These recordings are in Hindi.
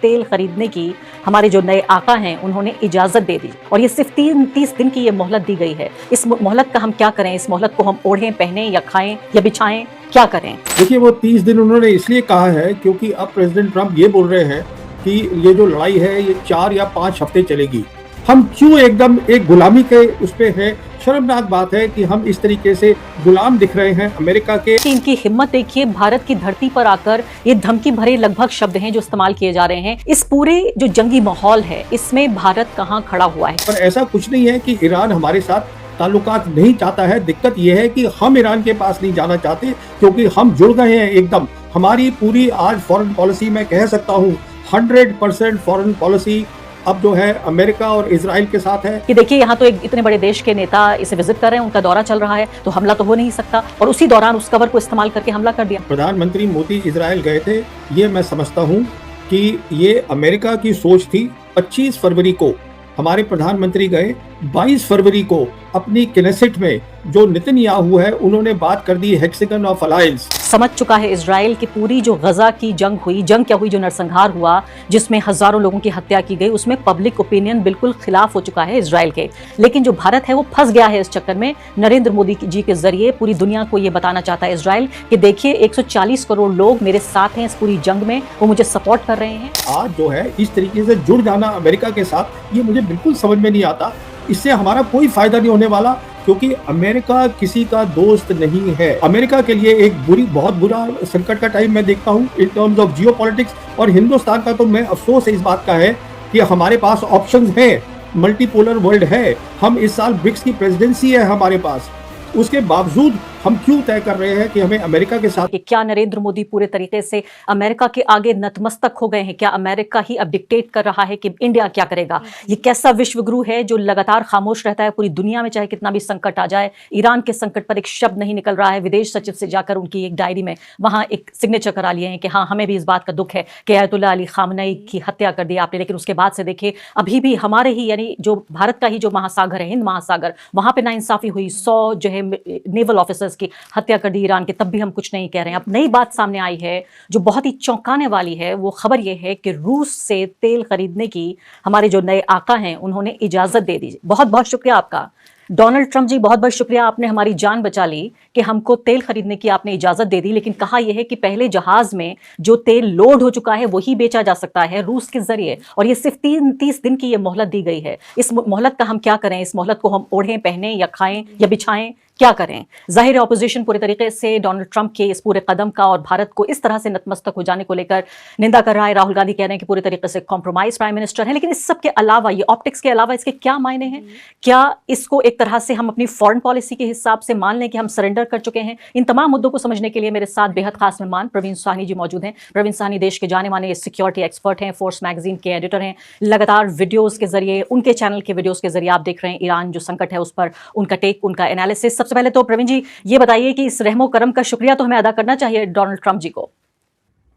तेल खरीदने की हमारे जो नए आका हैं उन्होंने इजाजत दे दी और ये सिर्फ 30 दिन की ये मोहलत दी गई है। इस मोहलत का हम क्या करें? इस मोहलत को हम ओढ़ें, पहने या खाएं या बिछाएं, क्या करें? देखिए, वो 30 दिन उन्होंने इसलिए कहा है क्योंकि अब प्रेसिडेंट ट्रंप ये बोल रहे हैं कि ये जो लड़ाई है ये 4 या 5 हफ्ते चलेगी। हम क्यों एकदम एक गुलामी के उस पे है? शर्मनाक बात है कि हम इस तरीके से गुलाम दिख रहे हैं अमेरिका के। इनकी हिम्मत देखिए, भारत की धरती पर आकर ये धमकी भरे लगभग शब्द हैं जो इस्तेमाल किए जा रहे हैं। इस पूरे जो जंगी माहौल है इसमें भारत कहाँ खड़ा हुआ है? पर ऐसा कुछ नहीं है कि ईरान हमारे साथ ताल्लुकात नहीं चाहता है। दिक्कत यह है कि हम ईरान के पास नहीं जाना चाहते क्योंकि हम जुड़ गए हैं एकदम। हमारी पूरी आज फॉरेन पॉलिसी मैं कह सकता हूँ 100% फॉरेन पॉलिसी अब जो है अमेरिका और इजराइल के साथ है। कि देखिए यहाँ तो एक इतने बड़े देश के नेता इसे विजिट कर रहे हैं, उनका दौरा चल रहा है, तो हमला तो हो नहीं सकता और उसी दौरान उस कवर को इस्तेमाल करके हमला कर दिया। प्रधानमंत्री मोदी इजराइल गए थे, ये मैं समझता हूँ कि ये अमेरिका की सोच थी। 25 फरवरी को हमारे प्रधानमंत्री गए, 22 फरवरी को अपनी किनेसेट में जो नेतन्याहू है उन्होंने बात कर दी हेक्सागन ऑफ अलायंस। समझ चुका है इजराइल की पूरी जो गजा की जंग हुई, जंग क्या हुई, जो नरसंहार हुआ जिसमें हजारों लोगों की हत्या की गई, उसमें पब्लिक ओपिनियन बिल्कुल खिलाफ हो चुका है इजराइल के। लेकिन जो भारत है वो फंस गया है इस चक्कर में। नरेंद्र मोदी जी के जरिए पूरी दुनिया को ये बताना चाहता है इजराइल कि देखिए 140 करोड़ लोग मेरे साथ हैं इस पूरी जंग में, वो मुझे सपोर्ट कर रहे हैं। आज जो है इस तरीके से जुड़ जाना अमेरिका के साथ, ये मुझे बिल्कुल समझ में नहीं आता। इससे हमारा कोई फायदा नहीं होने वाला क्योंकि अमेरिका किसी का दोस्त नहीं है। अमेरिका के लिए एक बहुत बुरा संकट का टाइम मैं देखता हूँ इन टर्म्स ऑफ जियोपॉलिटिक्स। और हिंदुस्तान का तो मैं अफसोस इस बात का है कि हमारे पास ऑप्शंस हैं, मल्टीपोलर वर्ल्ड है। हम इस साल ब्रिक्स की प्रेसिडेंसी है हमारे पास, उसके बावजूद हम क्यों तय कर रहे हैं कि हमें अमेरिका के साथ। कि क्या नरेंद्र मोदी पूरे तरीके से अमेरिका के आगे नतमस्तक हो गए हैं? क्या अमेरिका ही अब डिक्टेट कर रहा है कि इंडिया क्या करेगा? ये कैसा विश्वगुरु है जो लगातार खामोश रहता है पूरी दुनिया में, चाहे कितना भी संकट आ जाए? ईरान के संकट पर एक शब्द नहीं निकल रहा है। विदेश सचिव से जाकर उनकी एक डायरी में वहां एक सिग्नेचर करा लिए हैं कि हाँ, हमें भी इस बात का दुख है कि आयतुल्लाह अली खामनेई की हत्या कर दी आपने। लेकिन उसके बाद से देखिए अभी भी हमारे ही यानी जो भारत का ही जो महासागर है, हिंद महासागर, वहां पर नाइंसाफी हुई। 100 जो है नेवल ऑफिसर्स की हत्या कर दी ईरान के, तब भी हम कुछ नहीं कह रहे हैं। अब नई बात सामने आई है जो बहुत ही चौंकाने वाली है। वो खबर ये है कि रूस से तेल खरीदने की हमारे जो नए आका हैं उन्होंने इजाजत दे दी। बहुत बहुत शुक्रिया आपका डोनाल्ड ट्रंप जी, बहुत बहुत शुक्रिया, आपने हमारी जान बचा ली कि हमको तेल खरीदने की आपने इजाजत दे दी। लेकिन कहा यह है कि पहले जहाज में जो तेल लोड हो चुका है वही बेचा जा सकता है रूस के जरिए और ये सिर्फ 30 दिन की ये मोहलत दी गई है। इस मोहलत का हम क्या करें? इस मोहलत को हम ओढ़ें, पहने या खाएं या बिछाएं, क्या करें? जाहिर है ऑपोजिशन पूरे तरीके से डोनाल्ड ट्रंप के इस पूरे कदम का और भारत को इस तरह से नतमस्तक हो जाने को लेकर निंदा कर रहा है। राहुल गांधी कह रहे हैं कि पूरे तरीके से कॉम्प्रोमाइज प्राइम मिनिस्टर है। लेकिन इस सब के अलावा, ये ऑप्टिक्स के अलावा इसके क्या मायने हैं? क्या इसको एक तरह से हम अपनी फॉरेन पॉलिसी के हिसाब से मान लें कि हम सरेंडर कर चुके हैं? इन तमाम मुद्दों को समझने के लिए मेरे साथ बेहद खास मेहमान प्रवीण साहनी जी मौजूद हैं। प्रवीण साहनी देश के जाने माने सिक्योरिटी एक्सपर्ट हैं, फोर्स मैगजीन के एडिटर हैं। लगातार वीडियोज के जरिए, उनके चैनल के वीडियोज के जरिए आप देख रहे हैं ईरान जो संकट है उस पर उनका टेक, उनका एनालिसिस। सबसे पहले तो प्रवीण जी ये बताइए कि इस रहमो करम का शुक्रिया तो हमें अदा करना चाहिए डोनाल्ड ट्रंप जी को।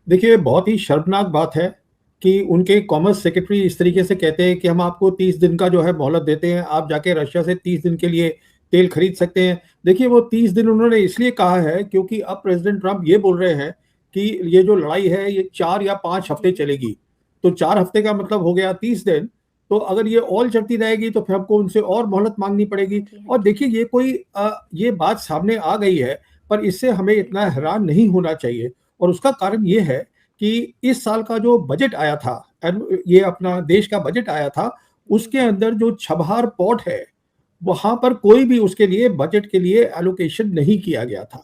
देखिए, बहुत ही शर्मनाक बात है कि उनके कॉमर्स सेक्रेटरी इस तरीके से कहते हैं कि हम आपको 30 दिन का जो है मोहलत देते हैं, आप जाके रशिया से 30 दिन के लिए तेल खरीद सकते हैं। देखिए, वो 30 दिन उन्होंने इसलिए कहा है क्योंकि अब प्रेसिडेंट ट्रंप ये बोल रहे हैं कि ये जो लड़ाई है ये 4 या 5 हफ्ते चलेगी। तो 4 हफ्ते का मतलब हो गया 30 दिन। तो अगर ये और चलती रहेगी तो फिर हमको उनसे और मोहलत मांगनी पड़ेगी। और देखिए, ये कोई ये बात सामने आ गई है, पर इससे हमें इतना हैरान नहीं होना चाहिए। और उसका कारण ये है कि इस साल का जो बजट आया था, ये अपना देश का बजट आया था, उसके अंदर जो छबहार पोर्ट है वहां पर कोई भी उसके लिए बजट के लिए एलोकेशन नहीं किया गया था।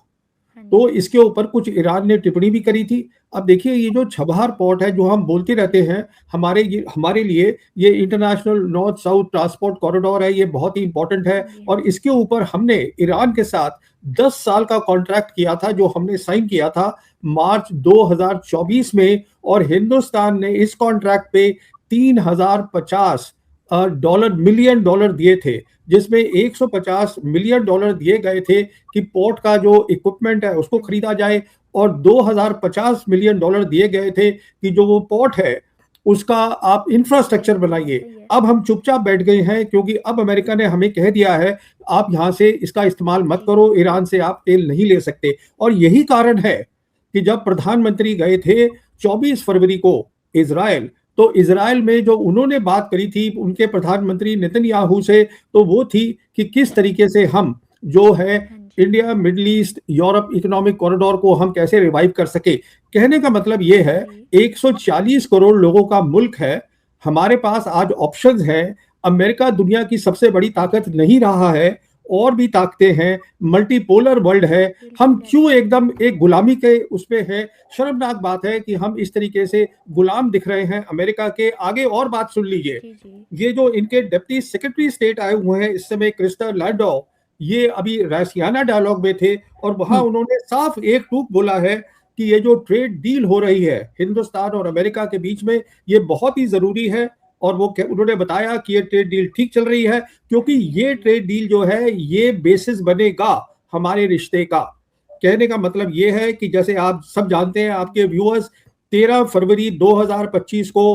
तो इसके ऊपर कुछ ईरान ने टिप्पणी भी करी थी। अब देखिए, ये जो छबहार पोर्ट है जो हम बोलते रहते हैं, हमारे लिए ये international north south transport corridor है, ये बहुत ही इंपॉर्टेंट है। और इसके ऊपर हमने ईरान के साथ 10 साल का कॉन्ट्रैक्ट किया था जो हमने साइन किया था मार्च 2024 में। और हिंदुस्तान ने इस कॉन्ट्रैक्ट पे 3050 मिलियन डॉलर दिए थे, जिसमें 150 मिलियन डॉलर दिए गए थे कि पोर्ट का जो इक्विपमेंट है उसको खरीदा जाए और 2050 मिलियन डॉलर दिए गए थे कि जो वो पोर्ट है उसका आप इंफ्रास्ट्रक्चर बनाइए। अब हम चुपचाप बैठ गए हैं क्योंकि अब अमेरिका ने हमें कह दिया है आप यहां से इसका इस्तेमाल मत करो, ईरान से आप तेल नहीं ले सकते। और यही कारण है कि जब प्रधानमंत्री गए थे 24 फरवरी को इजराइल, तो इज़राइल में जो उन्होंने बात करी थी उनके प्रधानमंत्री नेतन्याहू से, तो वो थी कि किस तरीके से हम जो है हाँ जी। India, middle east, Europe economic corridor को हम कैसे रिवाइव कर सके। कहने का मतलब ये है, जी। 140 करोड़ लोगों का मुल्क है, हमारे पास आज ऑप्शंस हैं। अमेरिका दुनिया की सबसे बड़ी ताकत नहीं रहा है, और भी ताकतें हैं, मल्टीपोलर वर्ल्ड है। हम बिल्कुल। क्यों एकदम एक गुलामी के उसपे हैं? शर्मनाक बात है कि हम इस तरीके से गुलाम दिख रहे हैं अमेरिका के आगे। और बात सुन लीजिए, जी, जी। ये जो इनके डिप्टी सेक्रेटरी स्टेट आए हुए हैं इस समय, क्रिस्टर लैंडो, ये अभी रासियाना डायलॉग में थे, और वहां हम्म, उन्होंने साफ एक टूक बोला है कि ये जो ट्रेड डील हो रही है हिंदुस्तान और अमेरिका के बीच में, ये बहुत ही जरूरी है। और उन्होंने बताया कि ये ट्रेड डील ठीक चल रही है, क्योंकि ये ट्रेड डील जो है ये बेसिस बनेगा हमारे रिश्ते का। कहने का मतलब ये है कि जैसे आप सब जानते हैं, आपके व्यूअर्स, 13 फरवरी 2025 को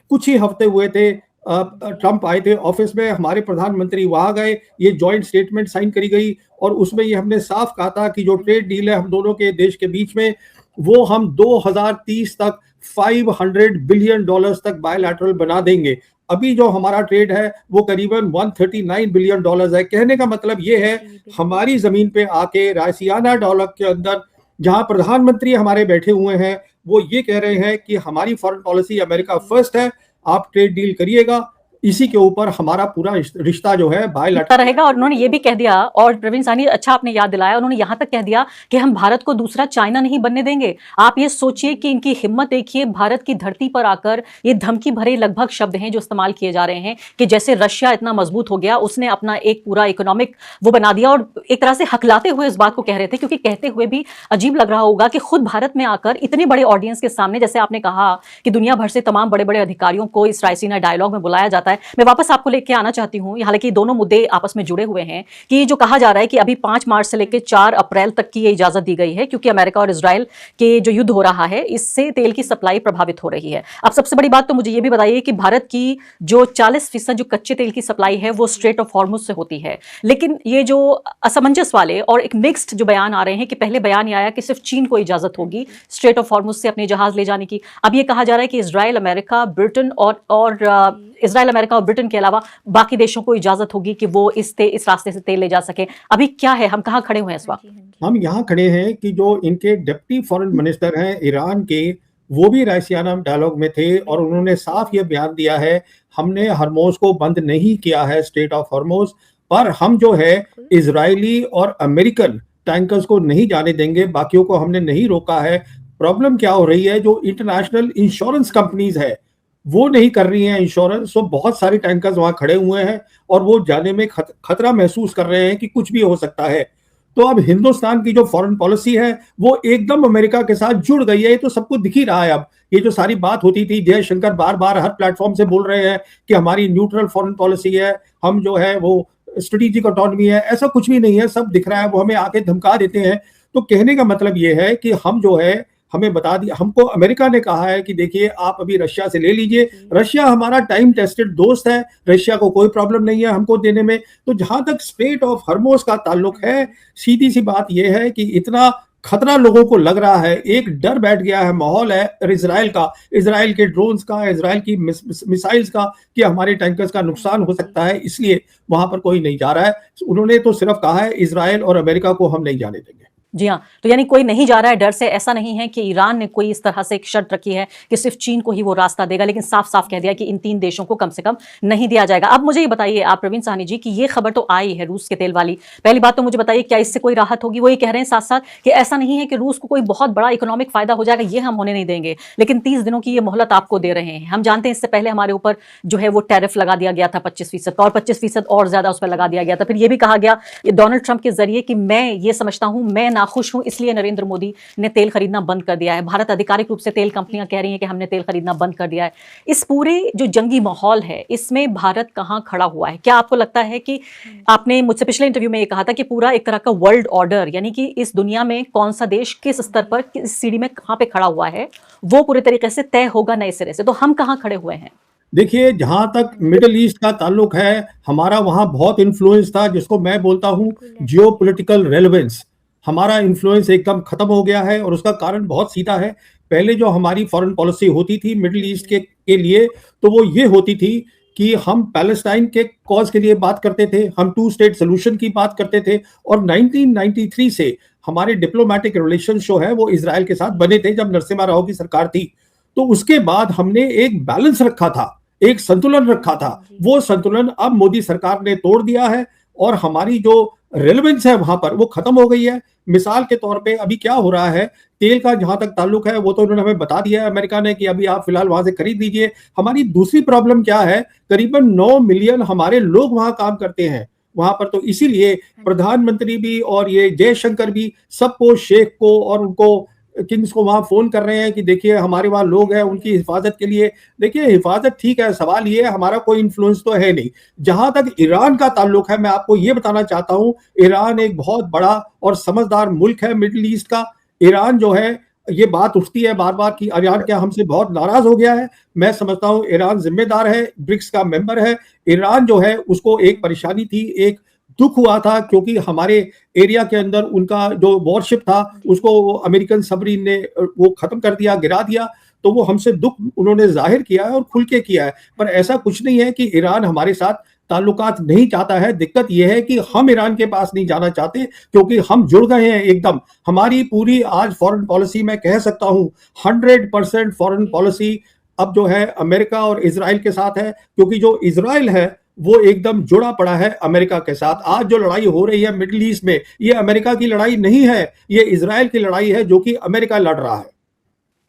कुछ ही हफ्ते हुए थे, ट्रंप आए थे ऑफिस में, हमारे प्रधानमंत्री वहां गए, ये जॉइंट स्टेटमेंट साइन करी गई, और उसमें ये हमने साफ कहा था कि जो ट्रेड डील है हम दोनों के देश के बीच में, वो हम 2030 तक 500 बिलियन डॉलर्स तक बायलैटरल बना देंगे। अभी जो हमारा ट्रेड है वो करीबन 139 बिलियन डॉलर्स है। कहने का मतलब ये है, जी, बिल्कुल। हमारी जमीन पे आके रासियाना डॉलर के अंदर जहां प्रधानमंत्री हमारे बैठे हुए हैं, वो ये कह रहे हैं कि हमारी फॉरेन पॉलिसी अमेरिका जी। फर्स्ट है, आप ट्रेड डील करिएगा, इसी के ऊपर हमारा पूरा रिश्ता जो है होता बायलैटरल। रहेगा। और उन्होंने ये भी कह दिया, और प्रवीण सानी अच्छा आपने याद दिलाया, उन्होंने यहां तक कह दिया कि हम भारत को दूसरा चाइना नहीं बनने देंगे। आप ये सोचिए कि इनकी हिम्मत देखिए, भारत की धरती पर आकर ये धमकी भरे लगभग शब्द हैं जो इस्तेमाल किए जा रहे हैं कि जैसे रशिया इतना मजबूत हो गया, उसने अपना एक पूरा इकोनॉमिक वो बना दिया, और एक तरह से हकलाते हुए इस बात को कह रहे थे, क्योंकि कहते हुए भी अजीब लग रहा होगा कि खुद भारत में आकर इतने बड़े ऑडियंस के सामने, जैसे आपने कहा कि दुनिया भर से तमाम बड़े बड़े अधिकारियों को इस रायसीना डायलॉग में बुलाया जाता है। मैं वापस आपको लेके आना चाहती हूँ, हालांकि दोनों मुद्दे आपस में जुड़े हुए हैं, कि जो कहा जा रहा है कि अभी 5 मार्च से लेकर 4 अप्रैल तक की ये इजाजत दी गई है, क्योंकि अमेरिका और इजराइल के जो युद्ध हो रहा है इससे तेल की सप्लाई प्रभावित हो रही है। अब सबसे बड़ी बात तो मुझे ये भी बताइए कि भारत की जो 40% जो कच्चे तेल की सप्लाई है वो स्ट्रेट ऑफ हॉर्मुज से होती है, लेकिन ये जो असमंजस वाले और एक मिक्स्ड जो बयान आ रहे हैं कि पहले बयान ये आया कि सिर्फ चीन को इजाजत होगी स्ट्रेट ऑफ हॉर्मुज से अपने जहाज ले जाने की, अब ये कहा जा रहा है कि इजराइल अमेरिका ब्रिटेन और इजराइल अमेरिका और ब्रिटेन के अलावा बाकी देशों को इजाजत होगी कि वो इस रास्ते से तेल ले जा सके। अभी क्या है, हम कहाँ खड़े हुए हैं इस हाँ वक्त? जी, हाँ जी। हम यहाँ खड़े हैं कि जो इनके डिप्टी फॉरेन मिनिस्टर हैं ईरान के, वो भी रायसियाना डायलॉग में थे, और उन्होंने साफ ये बयान दिया है, हमने हरमोज को बंद नहीं किया है, स्टेट ऑफ हरमोज, पर हम जो है बिल्कुल। इजरायली और अमेरिकन टैंकर्स को नहीं जाने देंगे, बाकियों को हमने नहीं रोका है। प्रॉब्लम क्या हो रही है, जो इंटरनेशनल इंश्योरेंस कंपनीज है वो नहीं कर रही हैं इंश्योरेंस, तो बहुत सारे टैंकर्स वहां खड़े हुए हैं, और वो जाने में खतरा महसूस कर रहे हैं कि कुछ भी हो सकता है। तो अब हिंदुस्तान की जो फॉरेन पॉलिसी है वो एकदम अमेरिका के साथ जुड़ गई है, ये तो सबको दिख ही रहा है। अब ये जो सारी बात होती थी, जयशंकर बार बार हर प्लेटफॉर्म से बोल रहे हैं कि हमारी न्यूट्रल फॉरेन पॉलिसी है, हम जो है वो स्ट्रेटेजिक ऑटोनॉमी है, ऐसा कुछ भी नहीं है, सब दिख रहा है, वो हमें आके धमका देते हैं। तो कहने का मतलब ये है कि हम जो है, हमें बता दिया, हमको अमेरिका ने कहा है कि देखिए आप अभी रशिया से ले लीजिए, रशिया हमारा टाइम टेस्टेड दोस्त है, रशिया को कोई प्रॉब्लम नहीं है हमको देने में। तो जहां तक स्ट्रेट ऑफ हरमोज का ताल्लुक है, सीधी सी बात यह है कि इतना खतरा लोगों को लग रहा है, एक डर बैठ गया है, माहौल है इजराइल का, इजराइल के ड्रोन्स का, इजराइल की मिसाइल्स का, कि हमारे टैंकर्स का नुकसान हो सकता है, इसलिए वहां पर कोई नहीं जा रहा है। उन्होंने तो सिर्फ कहा है इजराइल और अमेरिका को हम नहीं जाने देंगे। जी हाँ, तो यानी कोई नहीं जा रहा है डर से। ऐसा नहीं है कि ईरान ने कोई इस तरह से एक शर्त रखी है कि सिर्फ चीन को ही वो रास्ता देगा, लेकिन साफ साफ कह दिया कि इन 3 देशों को कम से कम नहीं दिया जाएगा। अब मुझे ये बताइए आप प्रवीण साहनी जी कि ये खबर तो आई है रूस के तेल वाली, पहली बात तो मुझे बताइए क्या इससे कोई राहत होगी? वो ये कह रहे हैं साथ साथ कि ऐसा नहीं है कि रूस को कोई बहुत बड़ा इकोनॉमिक फायदा हो जाएगा, ये हम होने नहीं देंगे, लेकिन 30 दिनों की ये मोहलत आपको दे रहे हैं। हम जानते हैं इससे पहले हमारे ऊपर जो है वो टैरिफ लगा दिया गया था 25% का, और 25% और ज्यादा उस पर लगा दिया गया था। फिर ये भी कहा गया डोनाल्ड ट्रंप के जरिए कि मैं ये समझता हूं, मैं नाखुश हूं, इसलिए नरेंद्र मोदी ने तेल खरीदना बंद कर दिया है। भारत आधिकारिक रूप से तेल कंपनियां कह रही हैं कि हमने तेल खरीदना बंद कर दिया है। इस पूरे जो जंगी माहौल है इसमें भारत कहां खड़ा हुआ है? क्या आपको लगता है कि आपने मुझसे पिछले इंटरव्यू में ये कहा था कि पूरा एक तरह का वर्ल्ड ऑर्डर, यानी कि इस दुनिया में कौन सा देश किस स्तर पर किस सीढ़ी में कहां पे खड़ा हुआ है, वो पूरे तरीके से तय होगा नए सिरे से, तो हम कहां खड़े हुए हैं? देखिए, जहां तक मिडिल ईस्ट का ताल्लुक है, हमारा वहां बहुत इन्फ्लुएंस था, जिसको मैं बोलता हूं जियोपॉलिटिकल रेलेवेंस। हमारा इन्फ्लुएंस एकदम खत्म हो गया है, और उसका कारण बहुत सीधा है पहले जो हमारी फॉरेन पॉलिसी होती थी मिडिल ईस्ट के लिए, तो वो ये होती थी कि हम पैलेस्टाइन के कॉज के लिए बात करते थे, हम टू स्टेट सोल्यूशन की बात करते थे, और 1993 से हमारे डिप्लोमेटिक रिलेशन जो है वो इजराइल के साथ बने थे जब नरसिम्हा राव की सरकार थी। तो उसके बाद हमने एक बैलेंस रखा था, एक संतुलन रखा था। वो संतुलन अब मोदी सरकार ने तोड़ दिया है और हमारी जो रेलेवेंस है वहां पर वो खत्म हो गई है। मिसाल के तौर पे अभी क्या हो रहा है, तेल का जहां तक ताल्लुक है वो तो उन्होंने हमें बता दिया है अमेरिका ने कि अभी आप फिलहाल वहां से खरीद लीजिए। हमारी दूसरी प्रॉब्लम क्या है, करीबन 9 मिलियन हमारे लोग वहां काम करते हैं वहां पर, तो इसीलिए प्रधानमंत्री भी और ये जयशंकर भी सबको, शेख को और उनको किंग्स को वहां फोन कर रहे हैं कि देखिए हमारे वहां लोग हैं उनकी हिफाजत के लिए। देखिए हिफाजत ठीक है, सवाल ये है हमारा कोई इन्फ्लुएंस तो है नहीं। जहां तक ईरान का ताल्लुक है, मैं आपको ये बताना चाहता हूं, ईरान एक बहुत बड़ा और समझदार मुल्क है मिडिल ईस्ट का। ईरान जो है, ये बात उठती है बार बार कि ईरान क्या हमसे बहुत नाराज हो गया है। मैं समझता हूं ईरान जिम्मेदार है, ब्रिक्स का मेंबर है। ईरान जो है उसको एक परेशानी थी, एक दुख हुआ था, क्योंकि हमारे एरिया के अंदर उनका जो वॉरशिप था उसको अमेरिकन सबमरीन ने वो खत्म कर दिया, गिरा दिया। तो वो हमसे दुख उन्होंने जाहिर किया है और खुल के किया है। पर ऐसा कुछ नहीं है कि ईरान हमारे साथ ताल्लुकात नहीं चाहता है। दिक्कत यह है कि हम ईरान के पास नहीं जाना चाहते, क्योंकि हम जुड़ गए हैं एकदम। हमारी पूरी आज फॉरेन पॉलिसी, मैं कह सकता हूं 100% फॉरेन पॉलिसी अब जो है अमेरिका और इजराइल के साथ है, क्योंकि जो इजराइल है वो एकदम जुड़ा पड़ा है अमेरिका के साथ। आज जो लड़ाई हो रही है मिडिल ईस्ट में, ये अमेरिका की लड़ाई नहीं है, ये इजराइल की लड़ाई है जो कि अमेरिका लड़ रहा है।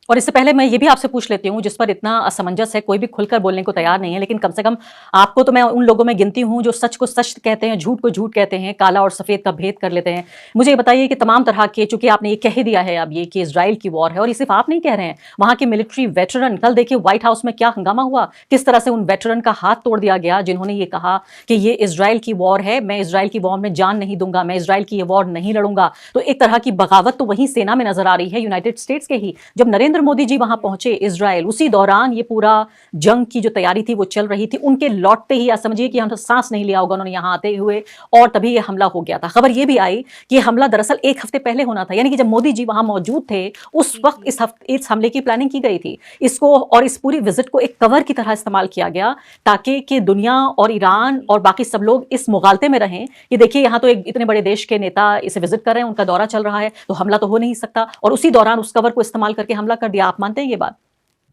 और इससे पहले मैं ये भी आपसे पूछ लेती हूँ जिस पर इतना असमंजस है, कोई भी खुलकर बोलने को तैयार नहीं है, लेकिन कम से कम आपको तो मैं उन लोगों में गिनती हूँ जो सच को सच कहते हैं, झूठ को झूठ कहते हैं, काला और सफेद का भेद कर लेते हैं। मुझे ये बताइए कि तमाम तरह के, चूंकि आपने ये कह ही दिया है अब ये कि इजराइल की वॉर है, और ये सिर्फ आप नहीं कह रहे हैं, वहां के मिलिट्री वेटरन, कल देखिए व्हाइट हाउस में क्या हंगामा हुआ, किस तरह से उन वेटरन का हाथ तोड़ दिया गया जिन्होंने ये कहा कि ये इजराइल की वॉर है, मैं इजराइल की वॉर में जान नहीं दूंगा, मैं इजराइल की ये वॉर नहीं लड़ूंगा। तो एक तरह की बगावत तो वही सेना में नजर आ रही है, यूनाइटेड स्टेट्स के ही। जब नरेंद्र मोदी जी वहां पहुंचे इजराइल, उसी दौरान ये पूरा जंग की जो तैयारी थी वो चल रही थी। उनके लौटते ही, आप समझिए कि हम सांस नहीं लिया होगा उन्होंने यहां आते हुए, और तभी ये हमला हो गया था। खबर ये भी आई कि ये हमला दरअसल एक हफ्ते पहले होना था, यानी कि जब मोदी जी वहां मौजूद थे उस वक्त इस हमले की प्लानिंग की गई थी। इसको और इस पूरी विजिट को एक कवर की तरह इस्तेमाल किया गया, ताकि कि दुनिया और ईरान और बाकी सब लोग इस मुगालते में रहें कि देखिए यहां तो एक इतने बड़े देश के नेता इसे विजिट कर रहे हैं, उनका दौरा चल रहा है, तो हमला तो हो नहीं सकता। और उसी दौरान उस कवर को इस्तेमाल करके हमला कर दिया। आप मानते हैं ये बात?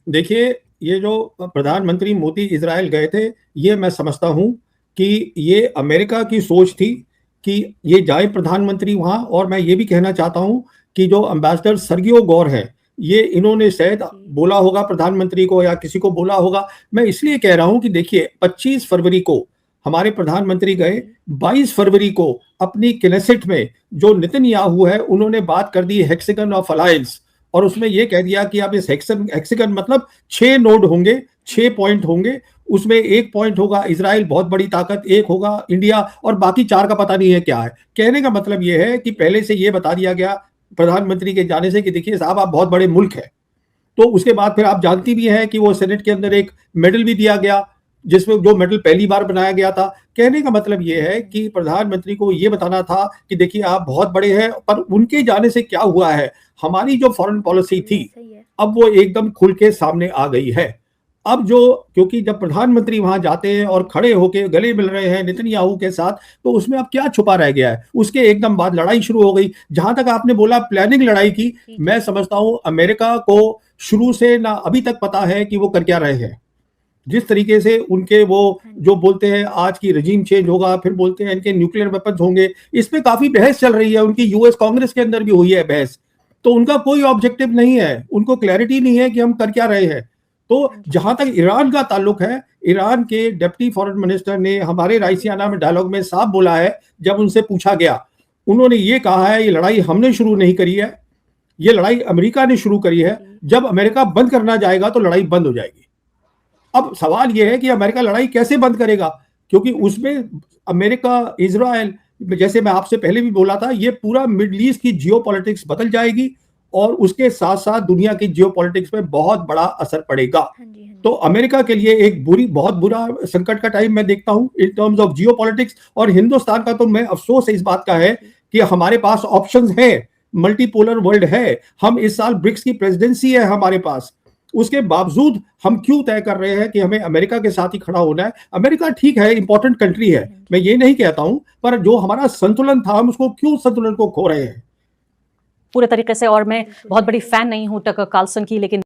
देखिए, ये जो प्रधानमंत्री मोदी इजराइल गए थे, ये मैं समझता हूं कि ये अमेरिका की सोच थी कि ये जाए प्रधानमंत्री वहां। और मैं ये भी कहना चाहता हूं कि जो एम्बेसडर सर्गियो गौर है, ये इन्होंने शायद बोला होगा प्रधानमंत्री को या किसी को बोला होगा। मैं इसलिए कह रहा हूं कि देखिए 25 फरवरी को हमारे प्रधानमंत्री गए, 22 फरवरी को अपनी किनेसेट में जो नेतन्याहू है उन्होंने बात कर दी हेक्सागन ऑफ अलायंस, और उसमें यह कह दिया कि अब इस हेक्सागन मतलब 6 नोड होंगे, 6 पॉइंट होंगे, उसमें एक पॉइंट होगा इजराइल बहुत बड़ी ताकत, एक होगा इंडिया, और बाकी 4 का पता नहीं है क्या है। कहने का मतलब यह है कि पहले से यह बता दिया गया प्रधानमंत्री के जाने से कि देखिए साहब आप बहुत बड़े मुल्क है। तो उसके बाद फिर आप जानती भी हैं कि वो सेनेट के अंदर एक मेडल भी दिया गया, जिसमें जो मेडल पहली बार बनाया गया था। कहने का मतलब ये है कि प्रधानमंत्री को ये बताना था कि देखिए आप बहुत बड़े हैं। पर उनके जाने से क्या हुआ है, हमारी जो फॉरेन पॉलिसी थी अब वो एकदम खुल के सामने आ गई है। अब जो, क्योंकि जब प्रधानमंत्री वहां जाते हैं और खड़े होकर गले मिल रहे हैं नेतन्याहू के साथ, तो उसमें अब क्या छुपा रह गया है। उसके एकदम बाद लड़ाई शुरू हो गई। जहां तक आपने बोला प्लानिंग लड़ाई की, मैं समझता हूं अमेरिका को शुरू से ना अभी तक पता है कि वो कर क्या रहे हैं। जिस तरीके से उनके वो जो बोलते हैं आज की रजीम चेंज होगा, फिर बोलते हैं इनके न्यूक्लियर वेपन्स होंगे, इस पे काफी बहस चल रही है। उनकी यूएस कांग्रेस के अंदर भी हुई है बहस। तो उनका कोई ऑब्जेक्टिव नहीं है, उनको क्लैरिटी नहीं है कि हम कर क्या रहे हैं। तो जहां तक ईरान का ताल्लुक है, ईरान के डिप्टी फॉरेन मिनिस्टर ने हमारे राइसियाना में डायलॉग में साफ बोला है, जब उनसे पूछा गया, उन्होंने ये कहा है ये लड़ाई हमने शुरू नहीं करी है, ये लड़ाई अमेरिका ने शुरू करी है। जब अमेरिका बंद करना जाएगा तो लड़ाई बंद हो जाएगी। अब सवाल यह है कि अमेरिका लड़ाई कैसे बंद करेगा, क्योंकि उसमें अमेरिका, इजराइल, जैसे मैं आपसे पहले भी बोला था, ये पूरा मिडिल ईस्ट की जियोपॉलिटिक्स बदल जाएगी और उसके साथ साथ दुनिया की जियोपॉलिटिक्स पे बहुत बड़ा असर पड़ेगा। तो अमेरिका के लिए एक बहुत बुरा संकट का टाइम मैं देखता हूं इन टर्म्स ऑफ जियोपॉलिटिक्स। और हिंदुस्तान का तो मैं अफसोस इस बात का है कि हमारे पास ऑप्शंस हैं, मल्टीपोलर वर्ल्ड है, हम इस साल ब्रिक्स की प्रेसिडेंसी है हमारे पास, उसके बावजूद हम क्यों तय कर रहे हैं कि हमें अमेरिका के साथ ही खड़ा होना है? अमेरिका ठीक है, इंपॉर्टेंट कंट्री है, मैं ये नहीं कहता हूं, पर जो हमारा संतुलन था हम उसको क्यों संतुलन को खो रहे हैं? पूरे तरीके से, और मैं बहुत बड़ी फैन नहीं हूं टकर कार्लसन की, लेकिन